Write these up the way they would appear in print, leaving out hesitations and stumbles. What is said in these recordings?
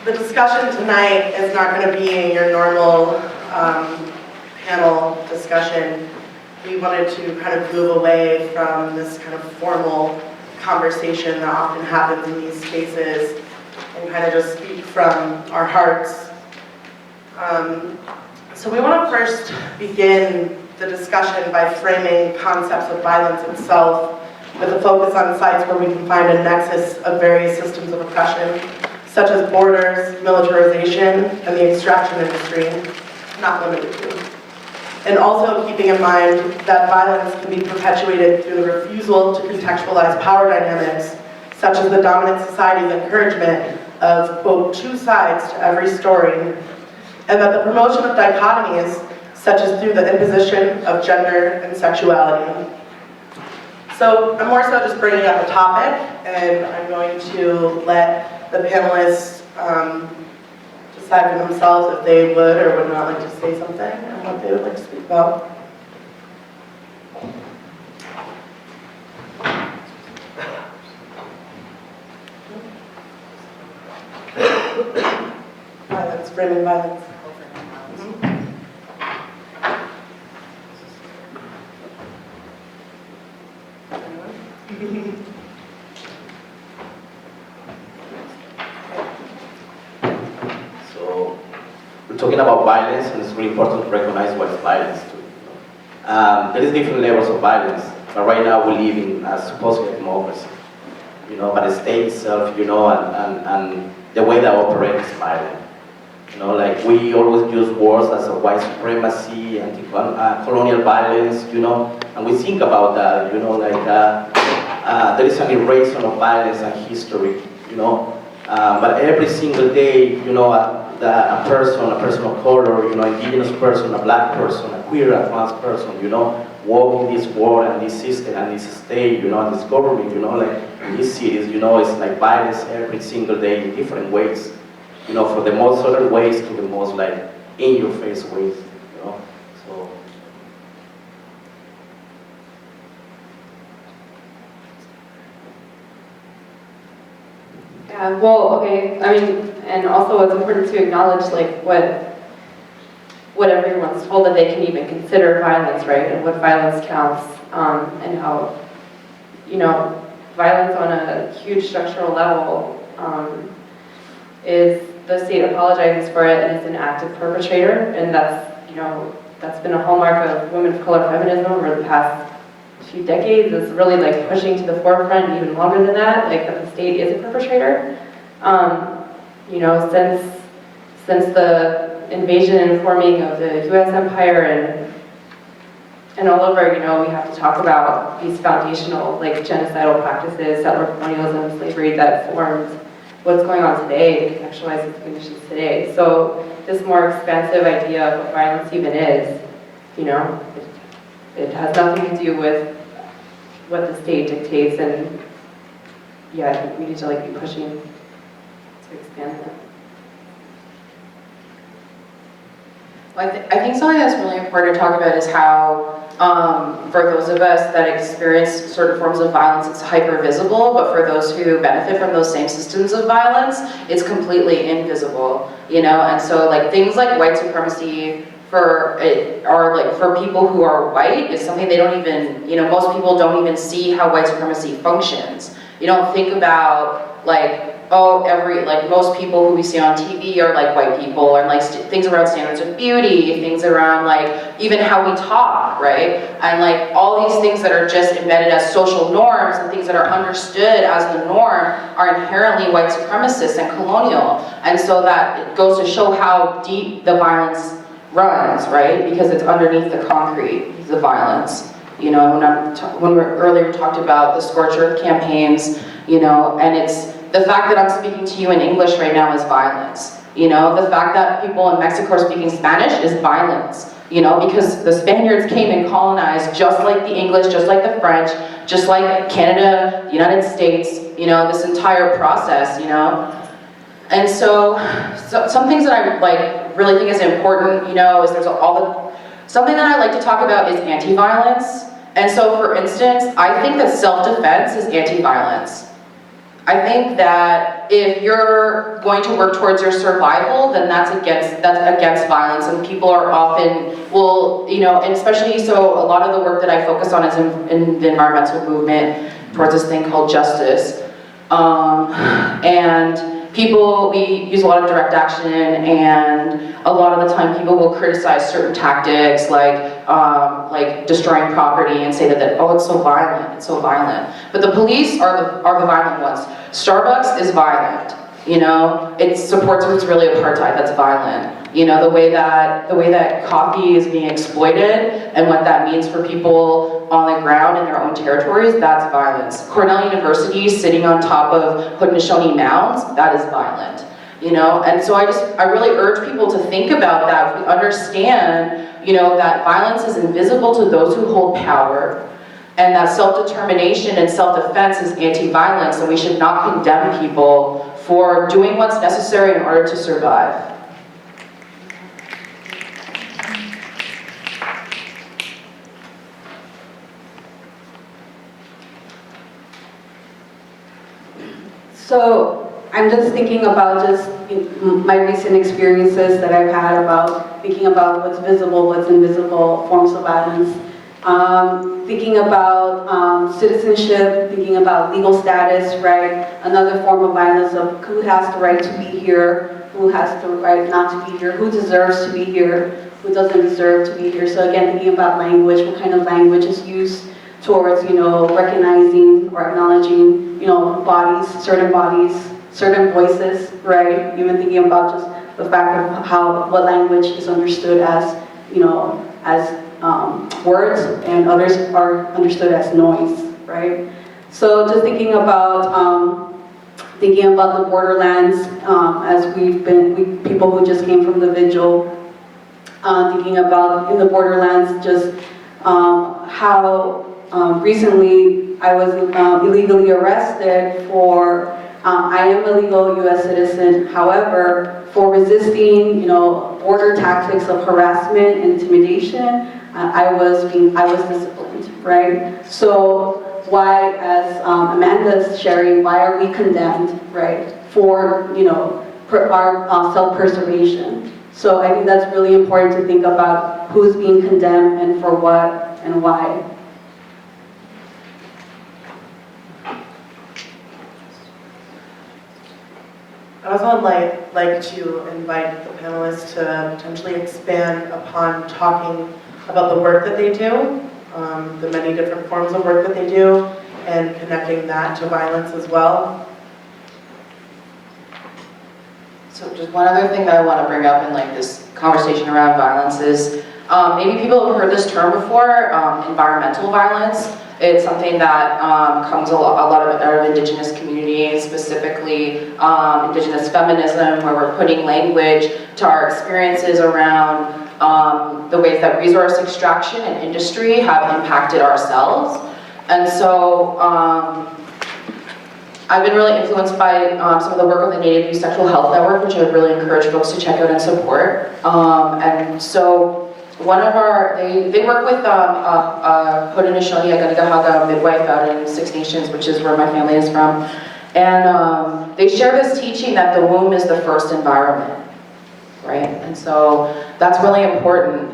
The discussion tonight is not going to be your normal panel discussion. We wanted to kind of move away from this kind of formal conversation that often happens in these spaces and kind of just speak from our hearts. So we want to first begin the discussion by framing concepts of violence itself with a focus on sites where we can find a nexus of various systems of oppression, such as borders, militarization, and the extraction industry, not limited to. And also keeping in mind that violence can be perpetuated through the refusal to contextualize power dynamics, such as the dominant society's encouragement of, quote, two sides to every story, and that the promotion of dichotomies, such as through the imposition of gender and sexuality. So I'm more so just bringing up a topic, and I'm going to let the panelists decide for themselves if they would or would not like to say something and what they would like to speak about. Violence, framing violence. So, we're talking about violence, and it's really important to recognize what is violence too. There is different levels of violence, but right now we live in a supposedly democracy, but the state itself, and the way that operates is violent. Like we always use words as a white supremacy, anti-colonial violence, and we think about that, there is an erasure of violence and history, but every single day, a person of color, indigenous person, a black person, a queer, a trans person, walk in this world and this system and this state, and this government, like in these cities, it's like violence every single day in different ways, from the most subtle ways to the most like in-your-face ways, so. Yeah, well, okay, and also it's important to acknowledge like what everyone's told that they can even consider violence, right, and what violence counts, and how, violence on a huge structural level is the state apologizes for it and it's an active perpetrator, and that's been a hallmark of women of color feminism over the past few decades. It's really like pushing to the forefront even longer than that, like that the state is a perpetrator. Since the invasion and forming of the U.S. empire and all over, we have to talk about these foundational like genocidal practices, settler colonialism, slavery that formed what's going on today, to contextualize the conditions today. So this more expansive idea of what violence even is, it has nothing to do with what the state dictates, and yeah, I think we need to like be pushing to expand that. Well, I think something that's really important to talk about is how, for those of us that experience certain forms of violence, it's hyper-visible, but for those who benefit from those same systems of violence, it's completely invisible, And so, like, things like white supremacy for people who are white is something they don't even, most people don't even see how white supremacy functions. You don't think about, like, most people who we see on TV are like white people, and like things around standards of beauty, things around like even how we talk, right? And like all these things that are just embedded as social norms and things that are understood as the norm are inherently white supremacist and colonial. And so that it goes to show how deep the violence runs, right? Because it's underneath the concrete, the violence. When we earlier talked about the Scorched Earth campaigns, and it's the fact that I'm speaking to you in English right now is violence. The fact that people in Mexico are speaking Spanish is violence. Because the Spaniards came and colonized just like the English, just like the French, just like Canada, the United States, this entire process, And so some things that I like really think is important, is there's something that I like to talk about is anti-violence. And so for instance, I think that self-defense is anti-violence. I think that if you're going to work towards your survival, then that's against violence, and people are often and especially so a lot of the work that I focus on is in the environmental movement towards this thing called justice, and we use a lot of direct action, and a lot of the time people will criticize certain tactics like destroying property and say that oh, it's so violent. But the police are the violent ones. Starbucks is violent. It supports what's really apartheid. That's violent. The way that coffee is being exploited and what that means for people on the ground in their own territories, that's violence. Cornell University sitting on top of Haudenosaunee mounds, that is violent. And so I really urge people to think about that. If we understand, that violence is invisible to those who hold power, and that self-determination and self-defense is anti-violence, and we should not condemn people for doing what's necessary in order to survive. So I'm just thinking about my recent experiences that I've had about thinking about what's visible, what's invisible, forms of violence. Thinking about citizenship, thinking about legal status, right? Another form of violence of who has the right to be here, who has the right not to be here, who deserves to be here, who doesn't deserve to be here. So again, thinking about language, what kind of language is used towards, recognizing or acknowledging, bodies, certain voices, right? Even thinking about just the fact of what language is understood as, as words, and others are understood as noise, right? So just thinking about the borderlands, as people who just came from the vigil, thinking about in the borderlands, just how recently I was illegally arrested for, I am a legal U.S. citizen, however, for resisting, border tactics of harassment and intimidation, I was disciplined, right? So why, as Amanda's sharing, why are we condemned, right, for, our self-preservation? So I think that's really important to think about who's being condemned and for what and why. I also like to invite the panelists to potentially expand upon talking about the work that they do, the many different forms of work that they do, and connecting that to violence as well. So just one other thing that I want to bring up in this conversation around violence is maybe people have heard this term before, environmental violence. It's something that comes a lot out of Indigenous communities, specifically Indigenous feminism, where we're putting language to our experiences around the ways that resource extraction and industry have impacted ourselves. And so I've been really influenced by some of the work of the Native Youth Sexual Health Network, which I would really encourage folks to check out and support. And so one of they work with Haudenosaunee Agadigahaga midwife out in Six Nations, which is where my family is from. And they share this teaching that the womb is the first environment, right? And so that's really important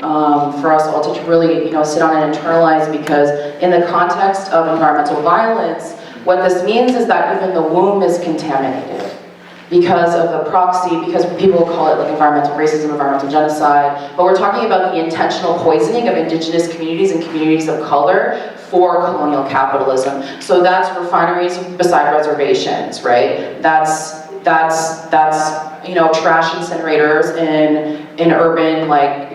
for us all to really, sit on and internalize, because in the context of environmental violence, what this means is that even the womb is contaminated because of the proxy, because people call it environmental racism, environmental genocide, but we're talking about the intentional poisoning of Indigenous communities and communities of color for colonial capitalism. So that's refineries beside reservations, right? That's trash incinerators in urban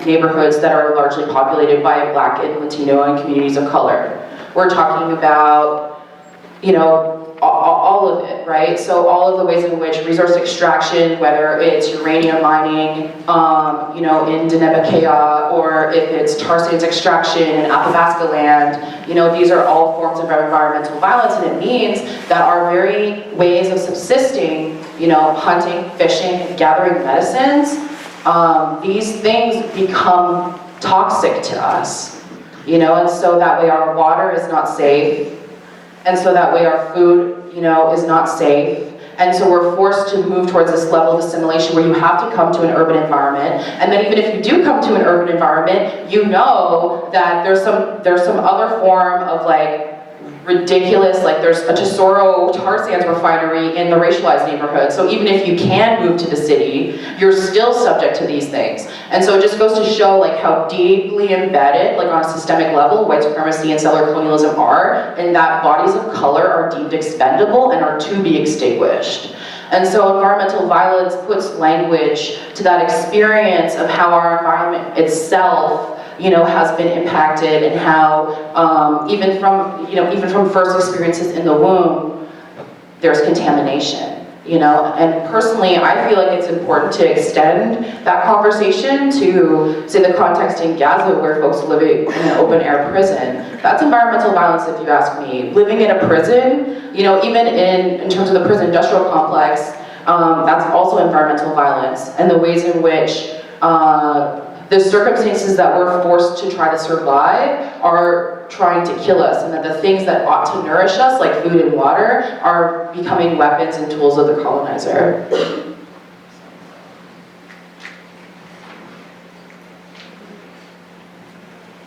neighborhoods that are largely populated by Black and Latino and communities of color. We're talking about all of it, right? So all of the ways in which resource extraction, whether it's uranium mining, in Denebakea, or if it's tar sands extraction in Athabasca land, these are all forms of environmental violence, and it means that our very ways of subsisting, hunting, fishing, gathering medicines, these things become toxic to us, and so that way our water is not safe, and so that way our food, you know, is not safe. And so we're forced to move towards this level of assimilation where you have to come to an urban environment. And then even if you do come to an urban environment, you know that there's some other form of like ridiculous, like there's a Tesoro tar sands refinery in the racialized neighborhood. So even if you can move to the city, you're still subject to these things. And so it just goes to show like how deeply embedded, like on a systemic level, white supremacy and settler colonialism are, and that bodies of color are deemed expendable and are to be extinguished. And so environmental violence puts language to that experience of how our environment itself, you know, has been impacted, and how even from first experiences in the womb, there's contamination, you know. And personally, I feel like it's important to extend that conversation to, say, the context in Gaza where folks live in an open air prison. That's environmental violence, if you ask me. Living in a prison, you know, even in terms of the prison industrial complex, that's also environmental violence, and the ways in which the circumstances that we're forced to try to survive are trying to kill us, and that the things that ought to nourish us, like food and water, are becoming weapons and tools of the colonizer.